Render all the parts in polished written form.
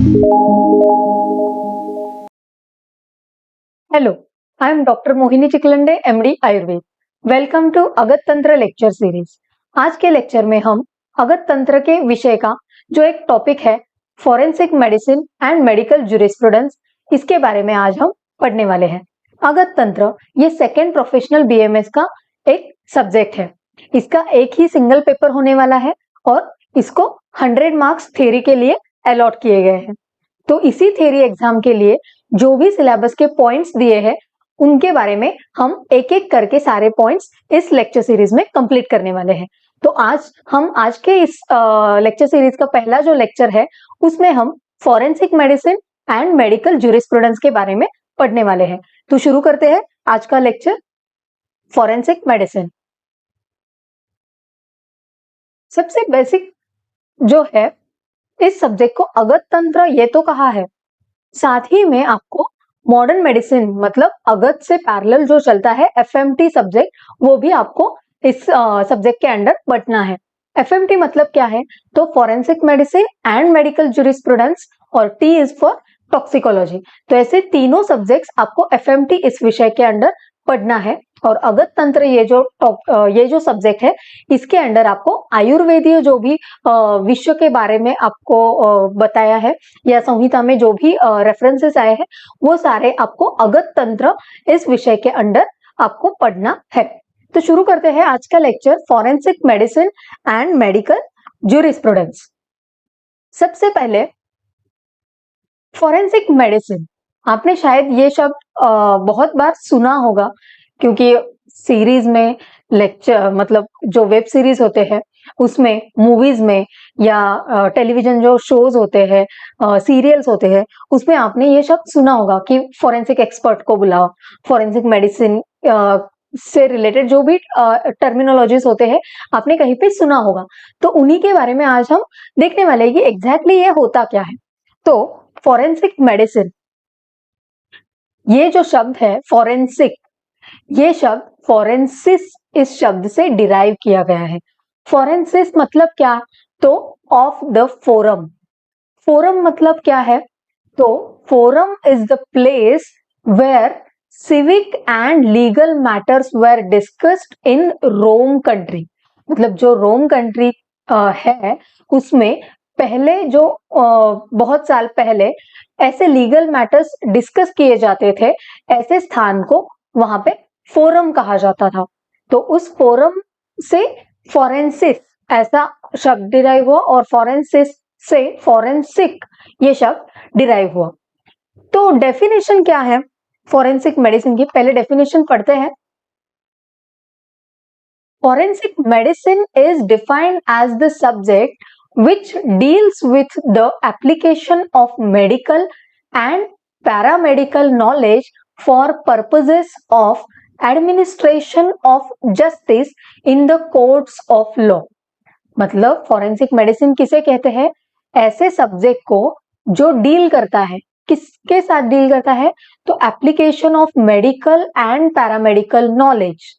Hello, I am Dr. Mohini Chiklande, MD Ayurveda. Welcome to Agad Tantra lecture series. आज के lecture में हम अगत तंत्र के विषय का जो एक टॉपिक है forensic medicine and medical jurisprudence, इसके बारे में आज हम पढ़ने वाले हैं। अगत तंत्र ये सेकेंड प्रोफेशनल BMS का एक सब्जेक्ट है। इसका एक ही सिंगल पेपर होने वाला है और इसको 100 मार्क्स थ्योरी के लिए अलॉट किए गए हैं। तो इसी थ्योरी एग्जाम के लिए जो भी सिलेबस के पॉइंट्स दिए हैं उनके बारे में हम एक एक करके सारे पॉइंट्स इस लेक्चर सीरीज में कंप्लीट करने वाले हैं। तो आज के इस लेक्चर सीरीज का पहला जो लेक्चर है उसमें हम forensic medicine and medical jurisprudence के बारे में पढ़ने वाले हैं। तो शुरू करते हैं आज का लेक्चर फॉरेंसिक मेडिसिन। सबसे बेसिक जो है इस सब्जेक्ट को अगत तंत्र ये तो कहा है, साथ ही में आपको मॉडर्न मेडिसिन मतलब अगत से पैरेलल जो चलता है FMT सब्जेक्ट, वो भी आपको इस सब्जेक्ट के अंडर पढ़ना है। FMT मतलब क्या है? तो forensic medicine and medical jurisprudence, और T इज फॉर टॉक्सिकोलॉजी। तो ऐसे तीनों सब्जेक्ट्स आपको FMT इस विषय के अंडर पढ़ना है। और अगत तंत्र ये जो सब्जेक्ट है इसके अंडर आपको आयुर्वेदीय जो भी विश्व के बारे में आपको बताया है या संहिता में जो भी रेफरेंसेस आए हैं वो सारे आपको अगत तंत्र इस विषय के अंडर आपको पढ़ना है। तो शुरू करते हैं आज का lecture forensic medicine and medical jurisprudence. सबसे पहले फॉरेंसिक मेडिसिन, आपने शायद ये शब्द बहुत बार सुना होगा क्योंकि सीरीज में लेक्चर मतलब जो वेब सीरीज होते हैं उसमें, मूवीज में या टेलीविजन जो शोज होते हैं, सीरियल्स होते हैं, उसमें आपने ये शब्द सुना होगा कि फॉरेंसिक एक्सपर्ट को बुलाओ। फॉरेंसिक मेडिसिन से रिलेटेड जो भी टर्मिनोलॉजीज होते हैं आपने कहीं पे सुना होगा। तो उन्हीं के बारे में आज हम देखने वाले हैं कि एग्जैक्टली ये होता क्या है। तो फॉरेंसिक मेडिसिन, ये जो शब्द है फॉरेंसिक, ये शब्द फोरेंसिस इस शब्द से डिराइव किया गया है। फोरेंसिस मतलब क्या? तो ऑफ द फोरम। फोरम मतलब क्या है? तो forum is the place where civic and legal matters were discussed in Rome country. मतलब जो रोम कंट्री है उसमें पहले जो बहुत साल पहले ऐसे लीगल मैटर्स डिस्कस किए जाते थे, ऐसे स्थान को वहां पे फोरम कहा जाता था। तो उस फोरम से फॉरेंसिस ऐसा शब्द डिराइव हुआ और फॉरेंसिस से फॉरेंसिक ये शब्द डिराइव हुआ। तो डेफिनेशन क्या है फॉरेंसिक मेडिसिन की? पहले डेफिनेशन पढ़ते हैं। Forensic medicine is defined as the subject which deals with the application of medical and paramedical knowledge for purposes of administration of justice in the courts of law। मतलब forensic medicine किसे कहते हैं? ऐसे subject को जो deal करता है, किसके साथ डील करता है? तो application of medical and paramedical knowledge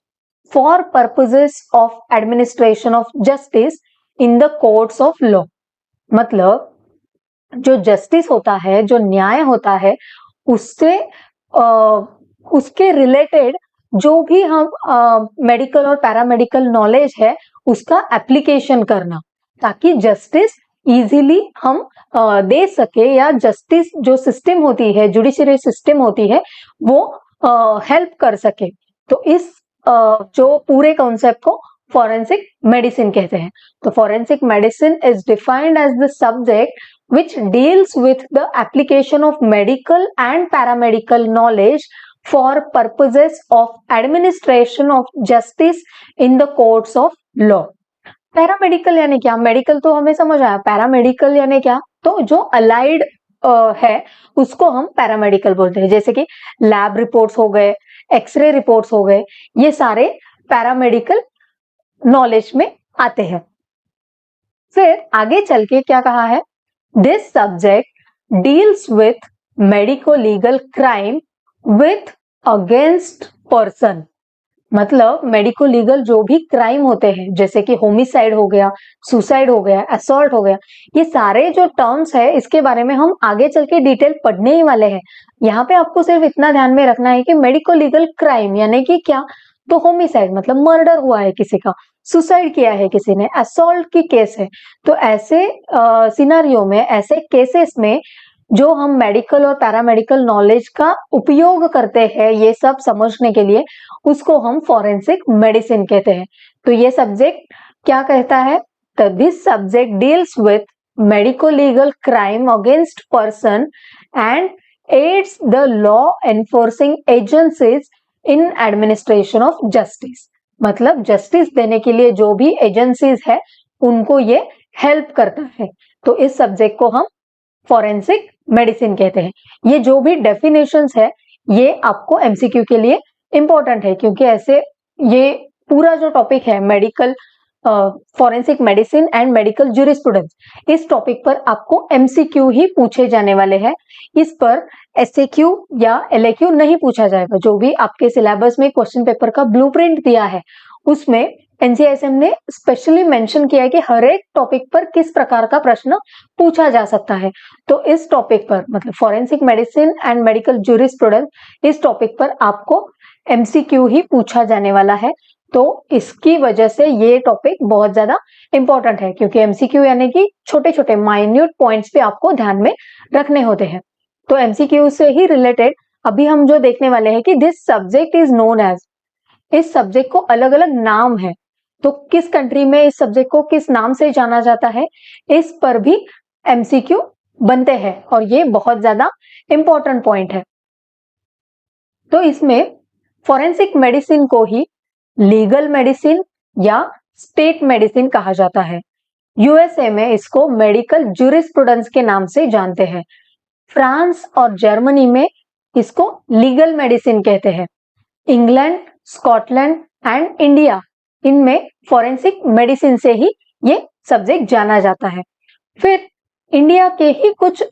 for purposes of administration of justice in the courts of law. मतलब जो जस्टिस होता है, जो न्याय होता है, उससे उसके रिलेटेड जो भी हम मेडिकल और पैरामेडिकल नॉलेज है उसका एप्लीकेशन करना, ताकि जस्टिस इजीली हम दे सके, या जस्टिस जो सिस्टम होती है, जुडिशरी सिस्टम होती है, वो हेल्प कर सके। तो इस जो पूरे कॉन्सेप्ट को फॉरेंसिक मेडिसिन कहते हैं। तो forensic medicine is defined as the subject which deals with the application of medical and paramedical knowledge for purposes of administration of justice in the courts of law। Paramedical यानी क्या? Medical तो हमें समझ आया, paramedical यानी क्या? तो जो अलाइड है उसको हम पैरामेडिकल बोलते हैं। जैसे कि लैब रिपोर्ट्स हो गए, एक्सरे रिपोर्ट्स हो गए, ये सारे पैरामेडिकल नॉलेज में आते हैं। फिर आगे चल के क्या कहा है? This subject deals with medico-legal crime with against person। मतलब मेडिको लीगल जो भी क्राइम होते हैं, जैसे कि होमिसाइड हो गया, सुसाइड हो गया, असॉल्ट हो गया, ये सारे जो टर्म्स है इसके बारे में हम आगे चल के डिटेल पढ़ने ही वाले हैं। यहाँ पे आपको सिर्फ इतना ध्यान में रखना है कि मेडिको लीगल क्राइम यानी कि क्या, तो होमिसाइड मतलब मर्डर हुआ है किसी का, सुसाइड किया है किसी ने, असॉल्ट की केस है, तो ऐसे सिनारियो में, ऐसे केसेस में जो हम मेडिकल और पैरामेडिकल नॉलेज का उपयोग करते हैं ये सब समझने के लिए, उसको हम फॉरेंसिक मेडिसिन कहते हैं। तो ये सब्जेक्ट क्या कहता है, तो this subject deals with medico legal crime against person and aids the law enforcing agencies in administration of justice. मतलब जस्टिस देने के लिए जो भी एजेंसीज है उनको ये हेल्प करता है। तो इस सब्जेक्ट को हम फॉरेंसिक मेडिसिन कहते हैं। ये जो भी डेफिनेशंस है ये आपको एमसीक्यू के लिए इंपॉर्टेंट है, क्योंकि ऐसे ये पूरा जो टॉपिक है medical forensic medicine and medical jurisprudence, इस टॉपिक पर आपको एमसीक्यू ही पूछे जाने वाले हैं। इस पर एसएक्यू या एलएक्यू नहीं पूछा जाएगा। जो भी आपके सिलेबस में क्वेश्चन पेपर का ब्लूप्रिंट दिया है उसमें एनसीआईएसएम ने स्पेशली मेंशन किया है कि हर एक टॉपिक पर किस प्रकार का प्रश्न पूछा जा सकता है। तो इस टॉपिक पर मतलब forensic medicine and medical jurisprudence, इस टॉपिक पर आपको एमसीक्यू ही पूछा जाने वाला है। तो इसकी वजह से ये टॉपिक बहुत ज्यादा इंपॉर्टेंट है, क्योंकि एमसीक्यू यानी कि छोटे छोटे माइन्यूट पॉइंट्स पे आपको ध्यान में रखने होते हैं। तो एमसीक्यू से ही रिलेटेड अभी हम जो देखने वाले हैं कि this subject is known as, इस सब्जेक्ट को अलग अलग नाम है। तो किस कंट्री में इस सब्जेक्ट को किस नाम से जाना जाता है, इस पर भी एमसीक्यू बनते हैं और ये बहुत ज्यादा इंपॉर्टेंट पॉइंट है। तो इसमें फॉरेंसिक मेडिसिन को ही लीगल मेडिसिन या स्टेट मेडिसिन कहा जाता है। यूएसए में इसको मेडिकल ज्यूरिस्प्रूडेंस के नाम से जानते हैं। फ्रांस और जर्मनी में इसको लीगल मेडिसिन कहते हैं। इंग्लैंड, स्कॉटलैंड एंड इंडिया, इनमें फॉरेंसिक मेडिसिन से ही ये सब्जेक्ट जाना जाता है। फिर इंडिया के ही कुछ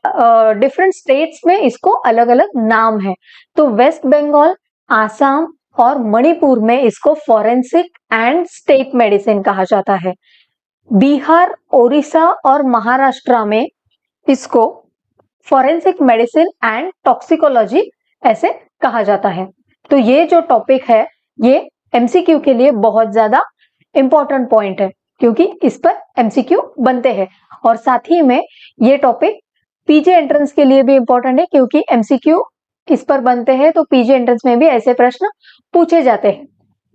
डिफरेंट स्टेट्स में इसको अलग अलग नाम है। तो वेस्ट बंगाल, आसाम और मणिपुर में इसको फॉरेंसिक एंड स्टेट मेडिसिन कहा जाता है। बिहार, ओडिशा और महाराष्ट्र में इसको फॉरेंसिक मेडिसिन एंड टॉक्सिकोलॉजी ऐसे कहा जाता है। तो ये जो टॉपिक है ये एमसीक्यू के लिए बहुत ज्यादा इंपॉर्टेंट पॉइंट है, क्योंकि इस पर एमसीक्यू बनते हैं। और साथ ही में ये टॉपिक पीजी एंट्रेंस के लिए भी इंपॉर्टेंट है, क्योंकि एमसीक्यू इस पर बनते हैं तो पीजी एंट्रेंस में भी ऐसे प्रश्न पूछे जाते हैं।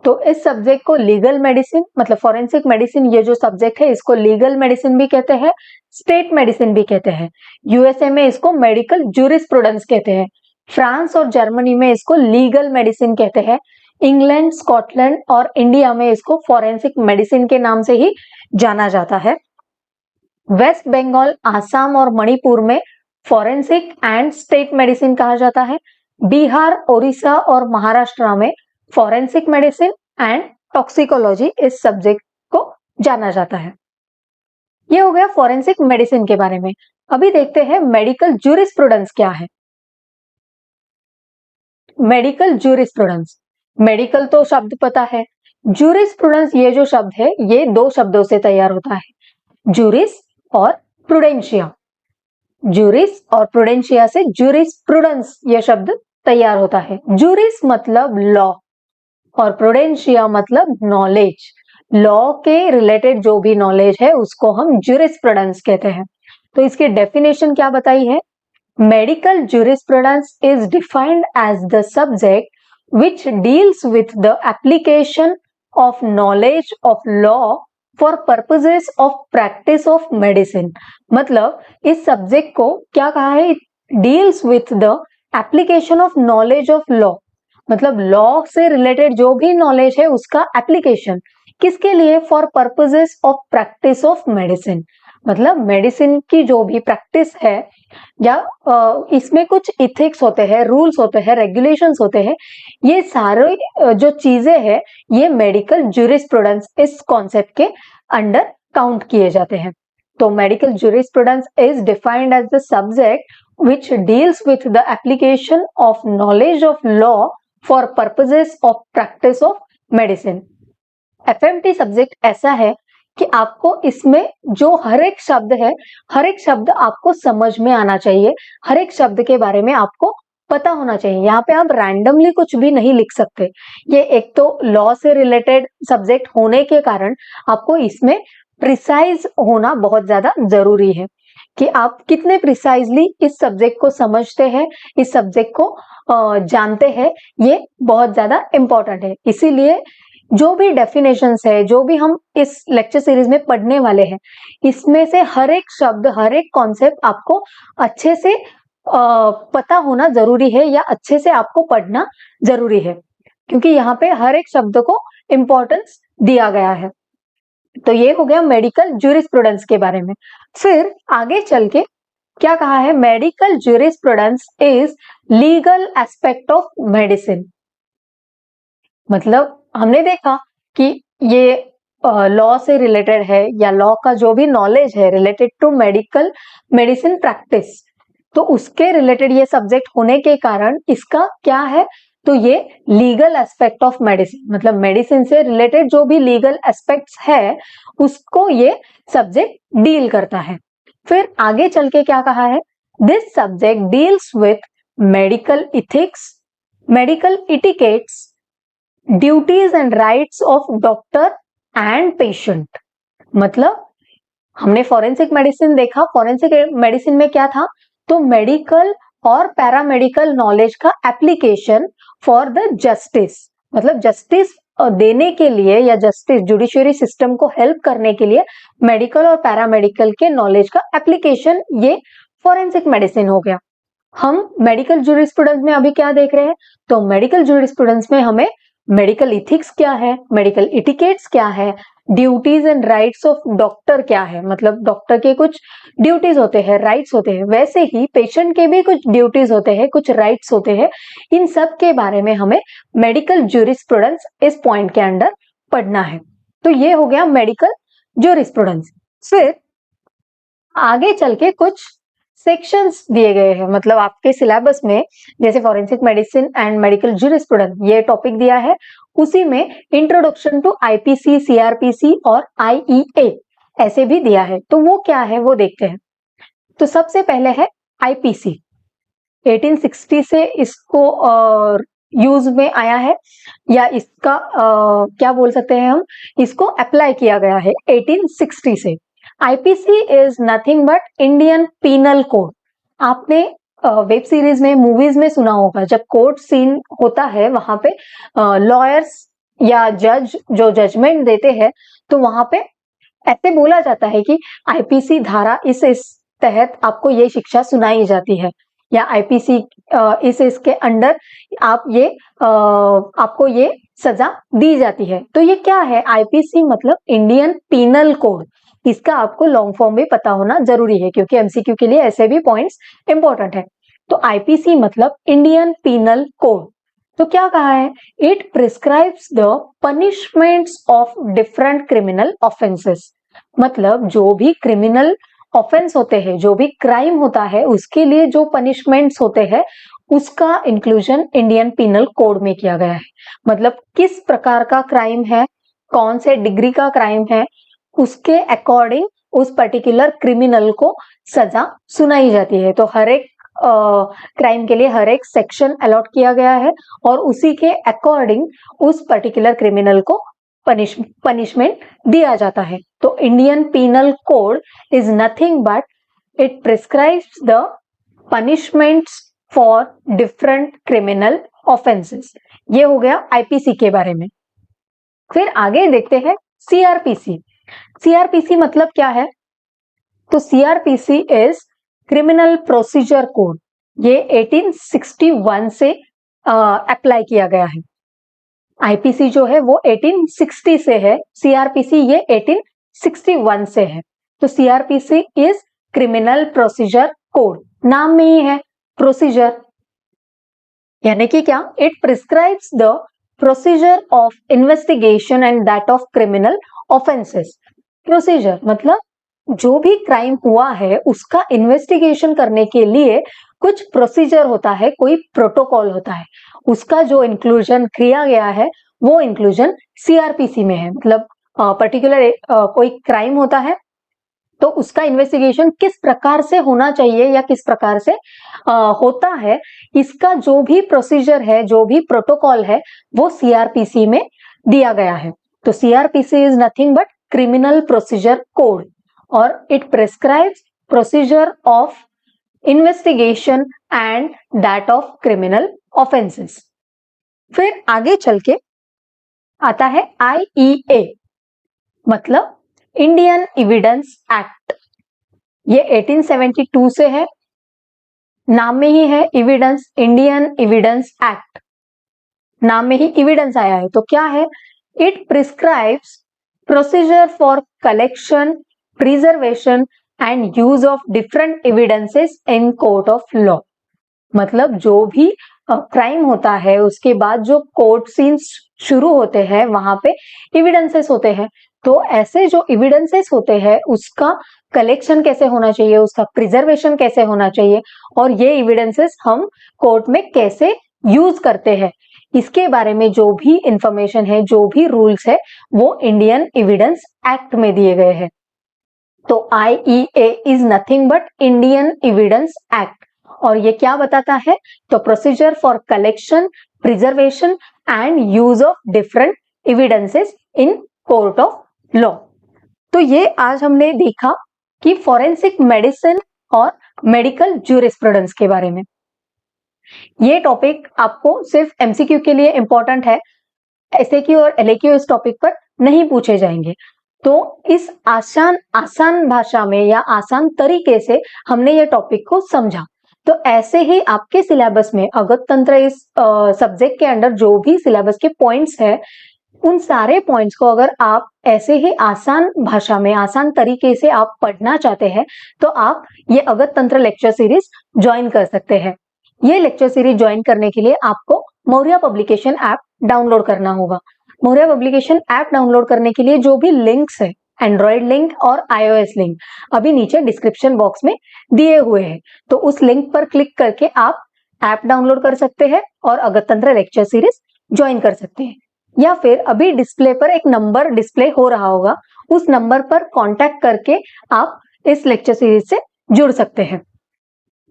तो इस सब्जेक्ट को लीगल मेडिसिन मतलब फॉरेंसिक मेडिसिन, ये जो सब्जेक्ट है इसको लीगल मेडिसिन भी कहते हैं, स्टेट मेडिसिन भी कहते हैं। यूएसए में इसको मेडिकल ज्यूरिस्प्रूडेंस कहते हैं। फ्रांस और जर्मनी में इसको लीगल मेडिसिन कहते हैं। इंग्लैंड, स्कॉटलैंड और इंडिया में इसको फॉरेंसिक मेडिसिन के नाम से ही जाना जाता है। वेस्ट बंगाल, आसाम और मणिपुर में फॉरेंसिक एंड स्टेट मेडिसिन कहा जाता है। बिहार, ओडिशा और महाराष्ट्र में फॉरेंसिक मेडिसिन एंड टॉक्सिकोलॉजी इस सब्जेक्ट को जाना जाता है। ये हो गया फॉरेंसिक मेडिसिन के बारे में। अभी देखते हैं मेडिकल ज्यूरिस्प्रूडेंस क्या है। मेडिकल ज्यूरिस्प्रूडेंस, मेडिकल तो शब्द पता है, ज्यूरिस्प्रूडेंस ये जो शब्द है ये दो शब्दों से तैयार होता है, ज्यूरिस और प्रूडेंशिया। ज्यूरिस और प्रूडेंशिया से ज्यूरिस्प्रूडेंस ये शब्द तैयार होता है। ज्यूरिस मतलब लॉ और प्रूडेंशिया मतलब नॉलेज। लॉ के रिलेटेड जो भी नॉलेज है उसको हम ज्यूरिस्प्रूडेंस कहते हैं। तो इसकी डेफिनेशन क्या बताई है, medical jurisprudence is defined as the subject which deals with the application of knowledge of law for purposes of practice of medicine। मतलब इस सब्जेक्ट को क्या कहा है, deals with the application of knowledge of law, मतलब law से related जो भी नॉलेज है उसका एप्लीकेशन किसके लिए, for purposes of practice of medicine, मतलब मेडिसिन की जो भी प्रैक्टिस है या इसमें कुछ इथिक्स होते हैं, रूल्स होते हैं, रेगुलेशंस होते हैं, ये सारे जो चीजें हैं ये मेडिकल ज्यूरिस्प्रूडेंस इस कॉन्सेप्ट के अंडर काउंट किए जाते हैं। तो medical jurisprudence is defined as the subject which deals with the application of knowledge of law for purposes of practice of medicine. FMT subject ऐसा है कि आपको इसमें जो हर एक शब्द है, हर एक शब्द आपको समझ में आना चाहिए, हर एक शब्द के बारे में आपको पता होना चाहिए। यहाँ पे आप रैंडमली कुछ भी नहीं लिख सकते। ये एक तो लॉ से रिलेटेड सब्जेक्ट होने के कारण आपको इसमें प्रिसाइज होना बहुत ज्यादा जरूरी है कि आप कितने प्रिसाइजली इस सब्जेक्ट को समझते हैं, इस सब्जेक्ट को जानते हैं, ये बहुत ज्यादा इंपॉर्टेंट है। इसीलिए जो भी डेफिनेशंस है, जो भी हम इस लेक्चर सीरीज में पढ़ने वाले हैं, इसमें से हर एक शब्द, हर एक कॉन्सेप्ट आपको अच्छे से पता होना जरूरी है या अच्छे से आपको पढ़ना जरूरी है, क्योंकि यहाँ पे हर एक शब्द को इम्पोर्टेंस दिया गया है। तो ये हो गया मेडिकल ज्यूरिस्प्रूडेंस के बारे में। फिर आगे चल के क्या कहा है, medical jurisprudence is legal aspect of medicine. मतलब हमने देखा कि ये लॉ से रिलेटेड है या लॉ का जो भी नॉलेज है related to medical medicine practice, तो उसके रिलेटेड ये सब्जेक्ट होने के कारण इसका क्या है, तो ये लीगल एस्पेक्ट ऑफ मेडिसिन, मतलब मेडिसिन से रिलेटेड जो भी लीगल एस्पेक्ट्स है उसको ये सब्जेक्ट डील करता है। फिर आगे चल के क्या कहा है, this subject deals with medical ethics, medical etiquettes, duties and rights of doctor and patient. मतलब हमने फॉरेंसिक मेडिसिन देखा, फॉरेंसिक मेडिसिन में क्या था, तो मेडिकल और पैरामेडिकल नॉलेज का एप्लीकेशन फॉर द जस्टिस, मतलब जस्टिस देने के लिए या जस्टिस जुडिशियरी सिस्टम को हेल्प करने के लिए मेडिकल और पैरामेडिकल के नॉलेज का एप्लीकेशन, ये फॉरेंसिक मेडिसिन हो गया। हम मेडिकल ज्यूरिस्प्रूडेंस में अभी क्या देख रहे हैं, तो मेडिकल ज्यूरिस्प्रूडेंस में हमें मेडिकल इथिक्स क्या है, मेडिकल इटिकेट्स क्या है, duties and rights of doctor क्या है, मतलब डॉक्टर के कुछ ड्यूटीज होते हैं, राइट्स होते हैं, वैसे ही पेशेंट के भी कुछ ड्यूटीज होते हैं, कुछ राइट्स होते हैं। इन सब के बारे में हमें मेडिकल ज्यूरिस्प्रूडेंस इस पॉइंट के अंदर पढ़ना है। तो ये हो गया मेडिकल ज्यूरिस्प्रूडेंस। फिर आगे चल के कुछ सेक्शंस दिए गए हैं, मतलब आपके सिलेबस में जैसे forensic medicine and medical jurisprudence ये टॉपिक दिया है, उसी में इंट्रोडक्शन टू आईपीसी, सीआरपीसी और आईईए ऐसे भी दिया है। तो वो क्या है वो देखते हैं। तो सबसे पहले है आईपीसी। 1860 से इसको यूज में आया है, या इसका क्या बोल सकते हैं हम, इसको अप्लाई किया गया है 1860 से। IPC is nothing but Indian penal code. आपने वेब सीरीज में, मूवीज में सुना होगा, जब कोर्ट सीन होता है वहां पे लॉयर्स या जज जो जजमेंट देते हैं, तो वहां पे ऐसे बोला जाता है कि आईपीसी धारा इस तहत आपको ये शिक्षा सुनाई जाती है, या आईपीसी इसके अंडर आप ये आपको ये सजा दी जाती है। तो ये क्या है, आईपीसी मतलब इंडियन पीनल कोड। इसका आपको लॉन्ग फॉर्म भी पता होना जरूरी है, क्योंकि एमसीक्यू के लिए ऐसे भी पॉइंट्स इंपॉर्टेंट है। तो आईपीसी मतलब इंडियन पीनल कोड। तो क्या कहा है, it prescribes the punishments of different criminal offences. मतलब जो भी क्रिमिनल ऑफेंस होते हैं, जो भी क्राइम होता है, उसके लिए जो पनिशमेंट्स होते हैं उसका इंक्लूजन इंडियन पीनल कोड में किया गया है। मतलब किस प्रकार का क्राइम है, कौन से डिग्री का क्राइम है, उसके अकॉर्डिंग उस पर्टिकुलर क्रिमिनल को सजा सुनाई जाती है। तो हर एक क्राइम के लिए हर एक सेक्शन अलॉट किया गया है और उसी के अकॉर्डिंग उस पर्टिकुलर क्रिमिनल को पनिशमेंट दिया जाता है। तो Indian penal code is nothing but it prescribes the punishments for different criminal offences. ये हो गया आईपीसी के बारे में। फिर आगे देखते हैं सीआरपीसी। सीआरपीसी मतलब क्या है, तो CrPC is criminal procedure code. ये 1861 से अप्लाई किया गया है। आईपीसी जो है वो 1860 से है, सीआरपीसी ये 1861 से है। तो CrPC is criminal procedure code, नाम में ही है प्रोसीजर, यानी कि क्या, it prescribes the procedure of investigation and that of criminal offences. Procedure मतलब जो भी क्राइम हुआ है उसका इन्वेस्टिगेशन करने के लिए कुछ प्रोसीजर होता है, कोई प्रोटोकॉल होता है, उसका जो इंक्लूजन किया गया है वो इंक्लूजन सीआरपीसी में है। मतलब पर्टिकुलर कोई क्राइम होता है तो उसका इन्वेस्टिगेशन किस प्रकार से होना चाहिए या किस प्रकार से होता है, इसका जो भी प्रोसीजर है, जो भी प्रोटोकॉल है, वो सीआरपीसी में दिया गया है। तो CrPC is nothing but criminal procedure code और it prescribes procedure of investigation and that of criminal offences. फिर आगे चल के आता है IEA, मतलब इंडियन एविडेंस एक्ट। ये 1872 से है, नाम में ही है एविडेंस, इंडियन एविडेंस एक्ट, नाम में ही एविडेंस आया है। तो क्या है? It prescribes procedure for collection, preservation and use of different evidences in court of law. मतलब जो भी क्राइम होता है उसके बाद जो कोर्ट सीन्स शुरू होते हैं वहां पे एविडेंसेस होते हैं। तो ऐसे जो एविडेंसेस होते हैं उसका कलेक्शन कैसे होना चाहिए, उसका प्रिजर्वेशन कैसे होना चाहिए और ये एविडेंसेस हम कोर्ट में कैसे यूज करते हैं, इसके बारे में जो भी इंफॉर्मेशन है, जो भी रूल्स है, वो इंडियन एविडेंस एक्ट में दिए गए हैं। तो IEA is nothing but Indian evidence act. और ये क्या बताता है? तो procedure for collection, preservation and use of different evidences in court of law. तो ये आज हमने देखा कि फॉरेंसिक मेडिसिन और मेडिकल ज्यूरिस्प्रूडेंस के बारे में। ये टॉपिक आपको सिर्फ MCQ के लिए इंपॉर्टेंट है, SAQ और LAQ इस टॉपिक पर नहीं पूछे जाएंगे। तो इस आसान भाषा में या आसान तरीके से हमने ये टॉपिक को समझा। तो ऐसे ही आपके सिलेबस में अगत तंत्र इस सब्जेक्ट के अंडर जो भी सिलेबस के पॉइंट्स है, उन सारे पॉइंट्स को अगर आप ऐसे ही आसान भाषा में, आसान तरीके से आप पढ़ना चाहते हैं तो आप ये अगत तंत्र लेक्चर सीरीज ज्वाइन कर सकते हैं। ये लेक्चर सीरीज ज्वाइन करने के लिए आपको मौर्य पब्लिकेशन ऐप डाउनलोड करना होगा। मौर्य पब्लिकेशन ऐप डाउनलोड करने के लिए जो भी लिंक्स है, एंड्रॉइड लिंक और iOS लिंक, अभी नीचे डिस्क्रिप्शन बॉक्स में दिए हुए हैं। तो उस लिंक पर क्लिक करके आप ऐप डाउनलोड कर सकते हैं और अगत तंत्र लेक्चर सीरीज ज्वाइन कर सकते हैं। या फिर अभी डिस्प्ले पर एक नंबर डिस्प्ले हो रहा होगा, उस नंबर पर कांटेक्ट करके आप इस लेक्चर सीरीज से जुड़ सकते हैं।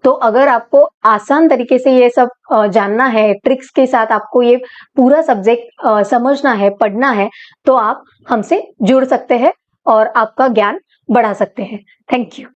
तो अगर आपको आसान तरीके से ये सब जानना है, ट्रिक्स के साथ आपको ये पूरा सब्जेक्ट समझना है, पढ़ना है, तो आप हमसे जुड़ सकते हैं और आपका ज्ञान बढ़ा सकते हैं। Thank you.